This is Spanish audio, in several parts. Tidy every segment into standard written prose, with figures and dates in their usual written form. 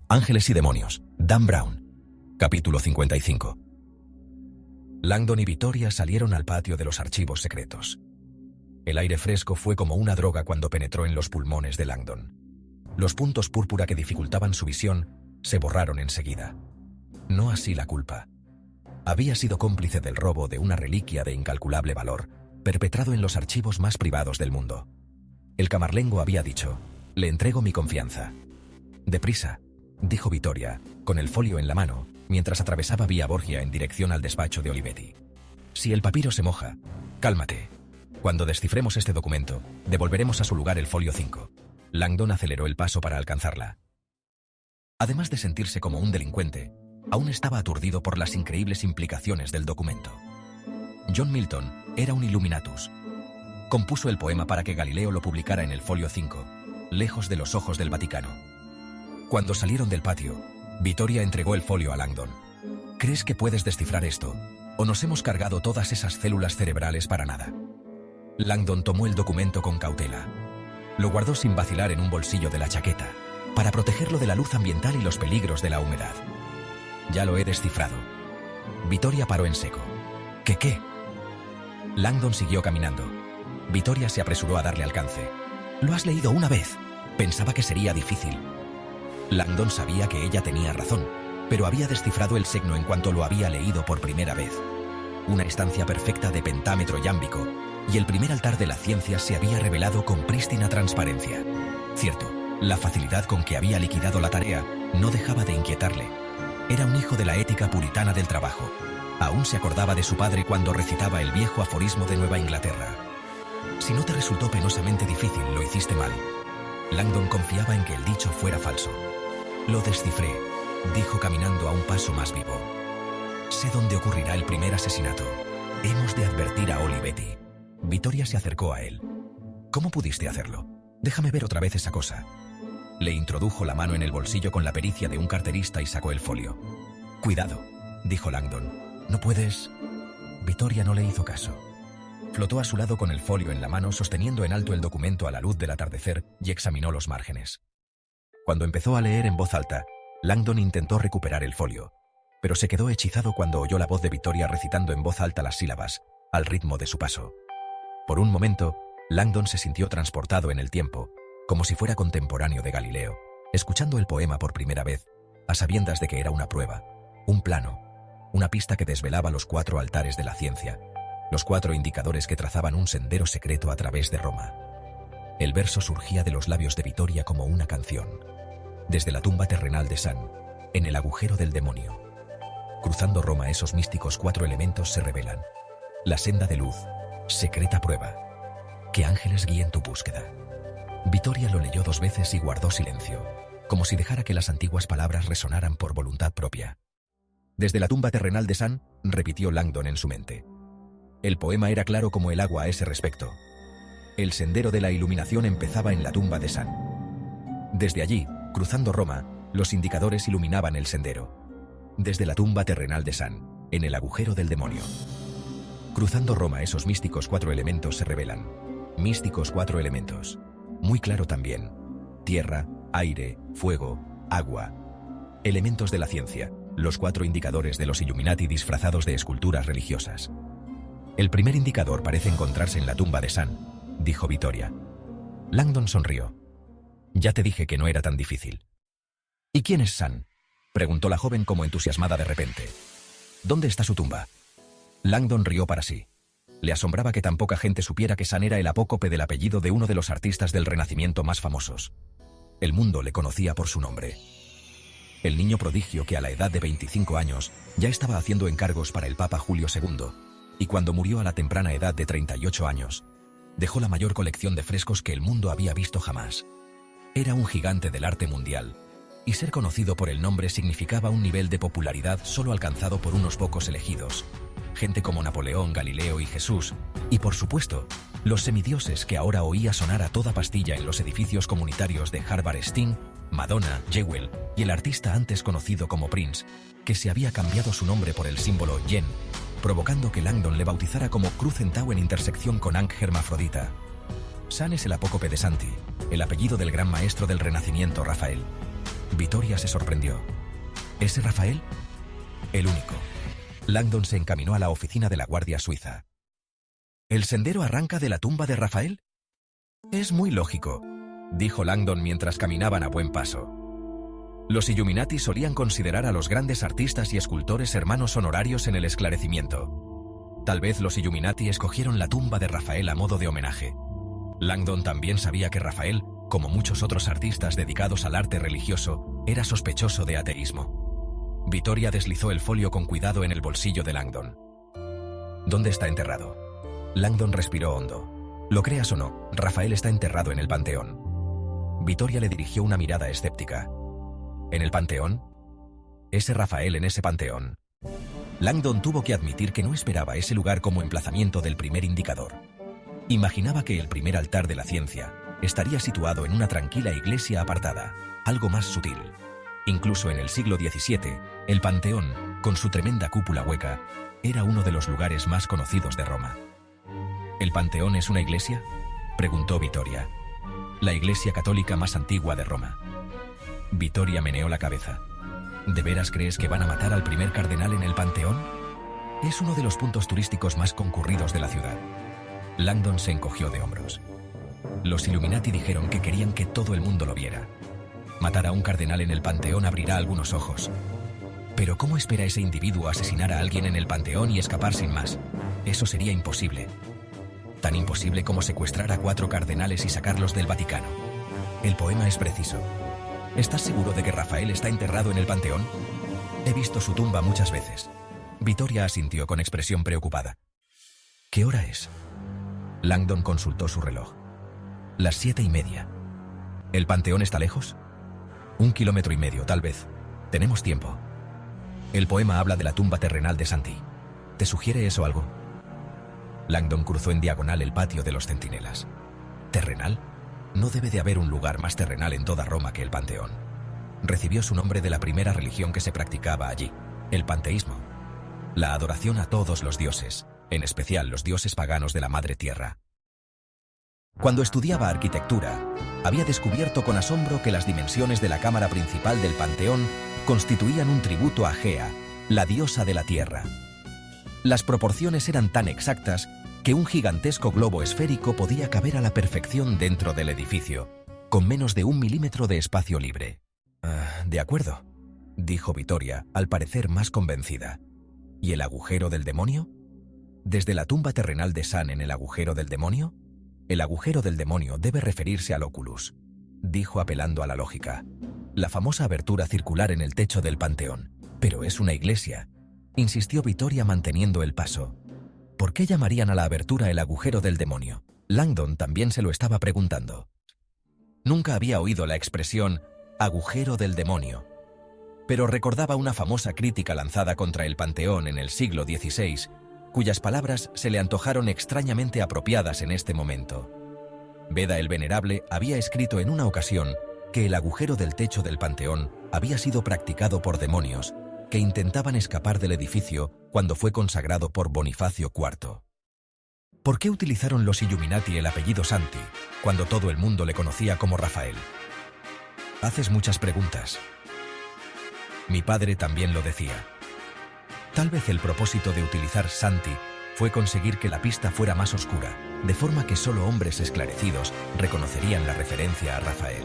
Ángeles y demonios, Dan Brown. Capítulo 55. Langdon y Vittoria salieron al patio de los archivos secretos. El aire fresco fue como una droga cuando penetró en los pulmones de Langdon. Los puntos púrpura que dificultaban su visión se borraron enseguida. No así la culpa. Había sido cómplice del robo de una reliquia de incalculable valor, perpetrado en los archivos más privados del mundo. El camarlengo había dicho: «Le entrego mi confianza». «Deprisa», dijo Vittoria, con el folio en la mano, mientras atravesaba Vía Borgia en dirección al despacho de Olivetti. «Si el papiro se moja, cálmate. Cuando descifremos este documento, devolveremos a su lugar el folio 5». Langdon aceleró el paso para alcanzarla. Además de sentirse como un delincuente, aún estaba aturdido por las increíbles implicaciones del documento. John Milton era un Illuminatus. Compuso el poema para que Galileo lo publicara en el folio 5, lejos de los ojos del Vaticano. Cuando salieron del patio, Vittoria entregó el folio a Langdon. «¿Crees que puedes descifrar esto? ¿O nos hemos cargado todas esas células cerebrales para nada?» Langdon tomó el documento con cautela. Lo guardó sin vacilar en un bolsillo de la chaqueta, para protegerlo de la luz ambiental y los peligros de la humedad. «Ya lo he descifrado». Vittoria paró en seco. ¿Qué? Langdon siguió caminando. Vittoria se apresuró a darle alcance. «Lo has leído una vez. Pensaba que sería difícil». Langdon sabía que ella tenía razón, pero había descifrado el signo en cuanto lo había leído por primera vez. Una estancia perfecta de pentámetro yámbico, y el primer altar de la ciencia se había revelado con prístina transparencia. Cierto, la facilidad con que había liquidado la tarea no dejaba de inquietarle. Era un hijo de la ética puritana del trabajo. Aún se acordaba de su padre cuando recitaba el viejo aforismo de Nueva Inglaterra: «Si no te resultó penosamente difícil, lo hiciste mal». Langdon confiaba en que el dicho fuera falso. «Lo descifré», dijo caminando a un paso más vivo. «Sé dónde ocurrirá el primer asesinato. Hemos de advertir a Olivetti». Vittoria se acercó a él. «¿Cómo pudiste hacerlo? Déjame ver otra vez esa cosa». Le introdujo la mano en el bolsillo con la pericia de un carterista y sacó el folio. «Cuidado», dijo Langdon. «No puedes...» Vittoria no le hizo caso. Flotó a su lado con el folio en la mano, sosteniendo en alto el documento a la luz del atardecer, y examinó los márgenes. Cuando empezó a leer en voz alta, Langdon intentó recuperar el folio, pero se quedó hechizado cuando oyó la voz de Vittoria recitando en voz alta las sílabas, al ritmo de su paso. Por un momento, Langdon se sintió transportado en el tiempo, como si fuera contemporáneo de Galileo, escuchando el poema por primera vez, a sabiendas de que era una prueba, un plano, una pista que desvelaba los 4 altares de la ciencia, los 4 indicadores que trazaban un sendero secreto a través de Roma. El verso surgía de los labios de Vittoria como una canción. Desde la tumba terrenal de San, en el agujero del demonio. Cruzando Roma, esos místicos 4 elementos se revelan. La senda de luz, secreta prueba. Que ángeles guíen tu búsqueda. Vittoria lo leyó 2 veces y guardó silencio, como si dejara que las antiguas palabras resonaran por voluntad propia. Desde la tumba terrenal de San, repitió Langdon en su mente. El poema era claro como el agua a ese respecto. El sendero de la iluminación empezaba en la tumba de San. Desde allí, cruzando Roma, los indicadores iluminaban el sendero. Desde la tumba terrenal de San, en el agujero del demonio. Cruzando Roma, esos místicos 4 elementos se revelan. Místicos 4 elementos. Muy claro también. Tierra, aire, fuego, agua. Elementos de la ciencia, los 4 indicadores de los Illuminati disfrazados de esculturas religiosas. El primer indicador parece encontrarse en la tumba de San, dijo Vittoria. Langdon sonrió. Ya te dije que no era tan difícil. ¿Y quién es San?, preguntó la joven como entusiasmada de repente. ¿Dónde está su tumba? Langdon rió para sí. Le asombraba que tan poca gente supiera que San era el apócope del apellido de uno de los artistas del Renacimiento más famosos. El mundo le conocía por su nombre. El niño prodigio que a la edad de 25 años ya estaba haciendo encargos para el Papa Julio II, y cuando murió a la temprana edad de 38 años, dejó la mayor colección de frescos que el mundo había visto jamás. Era un gigante del arte mundial, y ser conocido por el nombre significaba un nivel de popularidad solo alcanzado por unos pocos elegidos. Gente como Napoleón, Galileo y Jesús, y por supuesto, los semidioses que ahora oía sonar a toda pastilla en los edificios comunitarios de Harvard Sting, Madonna, Jewel y el artista antes conocido como Prince, que se había cambiado su nombre por el símbolo Yen, provocando que Langdon le bautizara como Cruz Centauro en intersección con Ankh Hermafrodita. San es el apócope de Santi, el apellido del gran maestro del Renacimiento Rafael. Vittoria se sorprendió. ¿Ese Rafael? El único. Langdon se encaminó a la oficina de la Guardia Suiza. ¿El sendero arranca de la tumba de Rafael? Es muy lógico, dijo Langdon mientras caminaban a buen paso. Los Illuminati solían considerar a los grandes artistas y escultores hermanos honorarios en el esclarecimiento. Tal vez los Illuminati escogieron la tumba de Rafael a modo de homenaje. Langdon también sabía que Rafael, como muchos otros artistas dedicados al arte religioso, era sospechoso de ateísmo. Vittoria deslizó el folio con cuidado en el bolsillo de Langdon. ¿Dónde está enterrado? Langdon respiró hondo. Lo creas o no, Rafael está enterrado en el Panteón. Vittoria le dirigió una mirada escéptica. ¿En el Panteón? ¿Ese Rafael en ese Panteón? Langdon tuvo que admitir que no esperaba ese lugar como emplazamiento del primer indicador. Imaginaba que el primer altar de la ciencia estaría situado en una tranquila iglesia apartada, algo más sutil. Incluso en el siglo XVII, el Panteón, con su tremenda cúpula hueca, era uno de los lugares más conocidos de Roma. ¿El Panteón es una iglesia?, preguntó Vittoria. La iglesia católica más antigua de Roma. Vittoria meneó la cabeza. ¿De veras crees que van a matar al primer cardenal en el Panteón? Es uno de los puntos turísticos más concurridos de la ciudad. Langdon se encogió de hombros. Los Illuminati dijeron que querían que todo el mundo lo viera. Matar a un cardenal en el Panteón abrirá algunos ojos. Pero ¿cómo espera ese individuo asesinar a alguien en el Panteón y escapar sin más? Eso sería imposible. Tan imposible como secuestrar a 4 cardenales y sacarlos del Vaticano. El poema es preciso. ¿Estás seguro de que Rafael está enterrado en el Panteón? He visto su tumba muchas veces. Vittoria asintió con expresión preocupada. ¿Qué hora es? Langdon consultó su reloj. Las 7:30. ¿El Panteón está lejos? 1,5 kilómetros, tal vez. Tenemos tiempo. El poema habla de la tumba terrenal de Santi. ¿Te sugiere eso algo? Langdon cruzó en diagonal el patio de los centinelas. ¿Terrenal? No debe de haber un lugar más terrenal en toda Roma que el Panteón. Recibió su nombre de la primera religión que se practicaba allí, el panteísmo. La adoración a todos los dioses, en especial los dioses paganos de la Madre Tierra. Cuando estudiaba arquitectura, había descubierto con asombro que las dimensiones de la cámara principal del Panteón constituían un tributo a Gea, la diosa de la Tierra. Las proporciones eran tan exactas que un gigantesco globo esférico podía caber a la perfección dentro del edificio, con menos de 1 milímetro de espacio libre. De acuerdo, dijo Vittoria, al parecer más convencida. ¿Y el agujero del demonio? ¿Desde la tumba terrenal de San en el agujero del demonio? El agujero del demonio debe referirse al Oculus, dijo apelando a la lógica. La famosa abertura circular en el techo del Panteón. Pero es una iglesia, insistió Vittoria manteniendo el paso. ¿Por qué llamarían a la abertura el agujero del demonio? Langdon también se lo estaba preguntando. Nunca había oído la expresión agujero del demonio, pero recordaba una famosa crítica lanzada contra el Panteón en el siglo XVI, cuyas palabras se le antojaron extrañamente apropiadas en este momento. Beda el Venerable había escrito en una ocasión que el agujero del techo del Panteón había sido practicado por demonios que intentaban escapar del edificio cuando fue consagrado por Bonifacio IV. ¿Por qué utilizaron los Illuminati el apellido Santi cuando todo el mundo le conocía como Rafael? Haces muchas preguntas. Mi padre también lo decía. Tal vez el propósito de utilizar Santi fue conseguir que la pista fuera más oscura, de forma que solo hombres esclarecidos reconocerían la referencia a Rafael.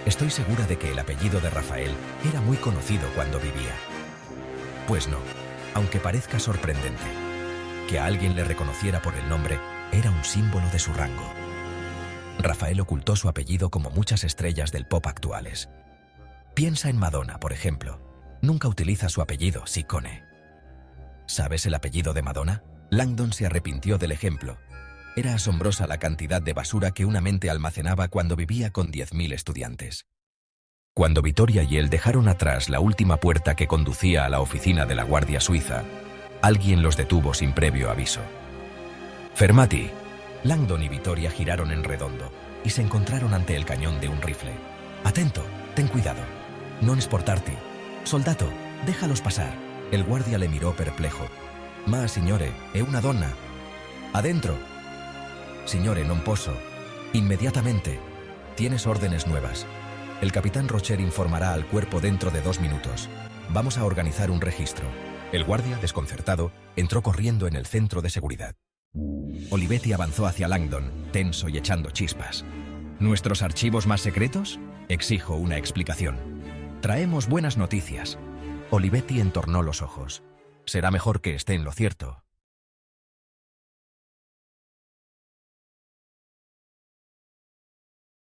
Estoy segura de que el apellido de Rafael era muy conocido cuando vivía. Pues no, aunque parezca sorprendente. Que a alguien le reconociera por el nombre era un símbolo de su rango. Rafael ocultó su apellido como muchas estrellas del pop actuales. Piensa en Madonna, por ejemplo. Nunca utiliza su apellido, Ciccone. ¿Sabes el apellido de Madonna? Langdon se arrepintió del ejemplo. Era asombrosa la cantidad de basura que una mente almacenaba cuando vivía con 10.000 estudiantes. Cuando Vittoria y él dejaron atrás la última puerta que conducía a la oficina de la Guardia Suiza, alguien los detuvo sin previo aviso. «Fermati». Langdon y Vittoria giraron en redondo y se encontraron ante el cañón de un rifle. «Attento, ten cuidado. Non esportarti. Soldato, déjalos pasar». El guardia le miró perplejo. «Ma, signore, è una donna». «Adentro». «Signore, non posso». «Inmediatamente. Tienes órdenes nuevas». El capitán Rocher informará al cuerpo dentro de 2 minutos. Vamos a organizar un registro. El guardia, desconcertado, entró corriendo en el centro de seguridad. Olivetti avanzó hacia Langdon, tenso y echando chispas. ¿Nuestros archivos más secretos? Exijo una explicación. Traemos buenas noticias. Olivetti entornó los ojos. Será mejor que esté en lo cierto.